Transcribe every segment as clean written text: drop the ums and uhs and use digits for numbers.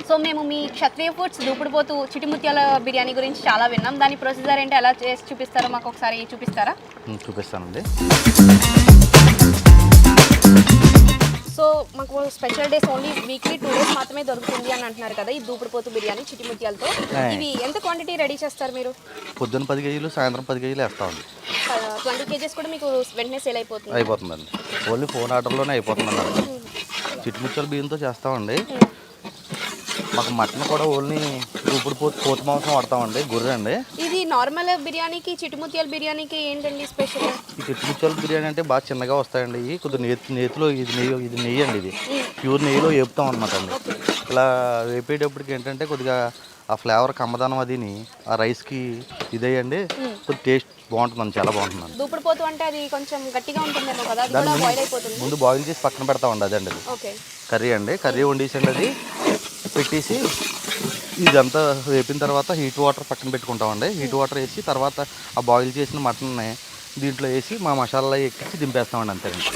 So మేము మీ క్షత్రియ foods దూపుడుపోతు చిటిముత్యాల biryani గురించి చాలా విన్నాం. దాని ప్రొసీజర్ ఏంటి, ఎలా చేసి చూపిస్తారో మాకు ఒకసారి చూపిస్తారా? చూపిస్తానండి. సో మాకు special days only weekly 2 days మాత్రమే దొరుకుతుంది అని అంటున్నారు కదా ఈ దూపుడుపోతు బిర్యానీ చిటిముత్యాలతో. ఇవి ఎంత క్వాంటిటీ రెడీ చేస్తారు మీరు? పొద్దున్న 10 kgs, సాయంత్రం 10 kgs వేస్తామండి. 20 kgs కూడా మీకు వెంటనే సేల్ అయిపోతుందండి. ఓన్లీ ఫోన్ ఆర్డర్లోనే అయిపోతుందండి. చిటిముత్యాల బియ్యంతో చేస్తామండి. మాకు మటన్ కూడా ఓన్లీ ఇప్పుడు పోతు మాంసం వాడతామండి, గుర్రె అండి. ఇది నార్మల్ బిర్యానీకి చిటిముత్యాల బిర్యానీకి ఏంటండి స్పెషల్? ఈ చిటిముత్యాల బిర్యానీ అంటే బాగా చిన్నగా వస్తాయండి. ఇవి కొద్దిగా నేతిలో ఇది నెయ్యి అండి. ఇది ప్యూర్ నెయ్యిలో వేపుతాం అనమాట అండి. ఇలా వేపేటప్పటికి ఏంటంటే కొద్దిగా ఆ ఫ్లేవర్ కమ్మదనం అదిని ఆ రైస్కి ఇదేయండి, కొద్దిగా టేస్ట్ బాగుంటుందండి, చాలా బాగుంటుందండి. దూపుడుపోతు అంటే అది కొంచెం గట్టిగా ఉంటుందేమో కదా, ముందు బాయిల్ చేసి పక్కన పెడతామండి. అదండి అది కర్రీ అండి. కర్రీ వండేసండి అది పెట్టేసి ఇదంతా వేపిన తర్వాత హీట్ వాటర్ పక్కన పెట్టుకుంటామండి. హీట్ వాటర్ వేసి తర్వాత ఆ బాయిల్ చేసిన మటన్ని దీంట్లో వేసి మా మసాలా ఎక్కించి దింపేస్తామండి, అంతేనండి.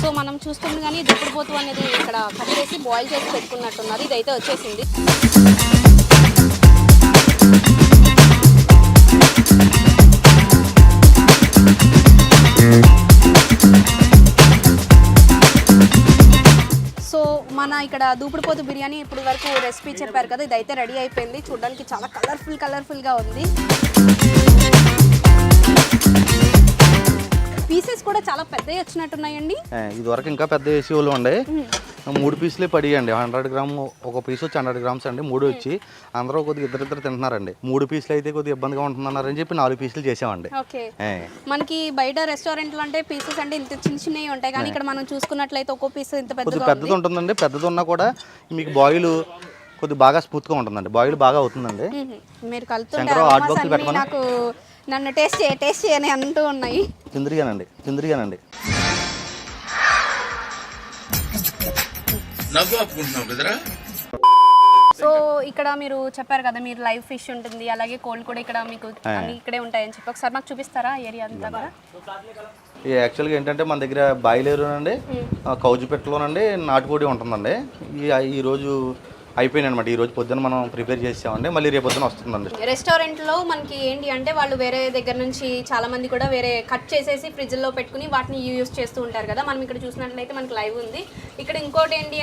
సో మనం చూస్తుంది కానీ దూపుడుపోతు అనేది ఇక్కడ కట్ చేసి బాయిల్ చేసి పెట్టుకున్నట్టున్నారు. ఇదైతే వచ్చేసింది. సో మన ఇక్కడ దూపుడుపోతు బిర్యానీ ఇప్పుడు వరకు రెసిపీ చెప్పారు కదా, ఇదైతే రెడీ అయిపోయింది. చూడడానికి చాలా కలర్ఫుల్గా ఉంది. పీసెస్ కూడా చాలా పెద్దవి వచ్చినట్టున్నాయండి. ఇది వరకు ఇంకా పెద్ద వేసి వాళ్ళు ఉండే 3 పీసులే పడియండి. 100 గ్రామ్ ఒక పీస్ వచ్చి 100 grams అండి. 3 వచ్చి అందరూ కొద్దిగా ఇద్దరు తింటున్నారండి. 3 పీసులు అయితే కొద్దిగా ఇబ్బందిగా ఉంటుందన్నారని చెప్పి 4 పీసులు చేసామండి. ఓకే, మనకి బయట రెస్టారెంట్లు అంటే పీసెస్ అంటే ఇంత చిన్నవి ఉంటాయి, కానీ ఇక్కడ మనం చూసుకున్నట్లయితే ఒక్కో పీస్ ఇంత పెద్దది ఉంటుందండి. పెద్దది ఉన్నా కూడా మీకు బాయిల్ కొద్దిగా బాగా స్మూత్గా ఉంటుందండి. బాయిల్ బాగా అవుతుందండి. మీరు కలుపుతుంటే నాకు నన్ను టేస్ట్ చేయని అంటూ ఉన్నాయి. చిందరిగానండి. సో ఇక్కడ మీరు చెప్పారు కదా, మీరు లైవ్ ఫిష్ ఉంటుంది, అలాగే కోల్డ్ కూడా ఇక్కడ మీకు అన్ని ఇక్కడే ఉంటాయని చెప్పి ఒకసారి మాకు చూపిస్తారా ఏరియా అంతా కూడా? యాక్చువల్గా ఏంటంటే మన దగ్గర బాయిలేరునండి, కౌజుపెట్టలోనండి నాటుకోడి ఉంటుందండి. ఈరోజు అయిపోయినాయి అనమాట. ఈ రోజు పొద్దున్న మనం ప్రిపేర్ చేసామండి. మళ్ళీ రేపు పొద్దున వస్తుందండి. రెస్టారెంట్లో మనకి ఏంటి అంటే వాళ్ళు వేరే దగ్గర నుంచి చాలా మంది కూడా వేరే కట్ చేసేసి ఫ్రిడ్జ్లో పెట్టుకుని వాటిని యూజ్ చేస్తూ ఉంటారు కదా. మనం ఇక్కడ చూసినట్లయితే మనకి లైవ్ ఉంది. ఇక్కడ ఇంకోటి ఏంటి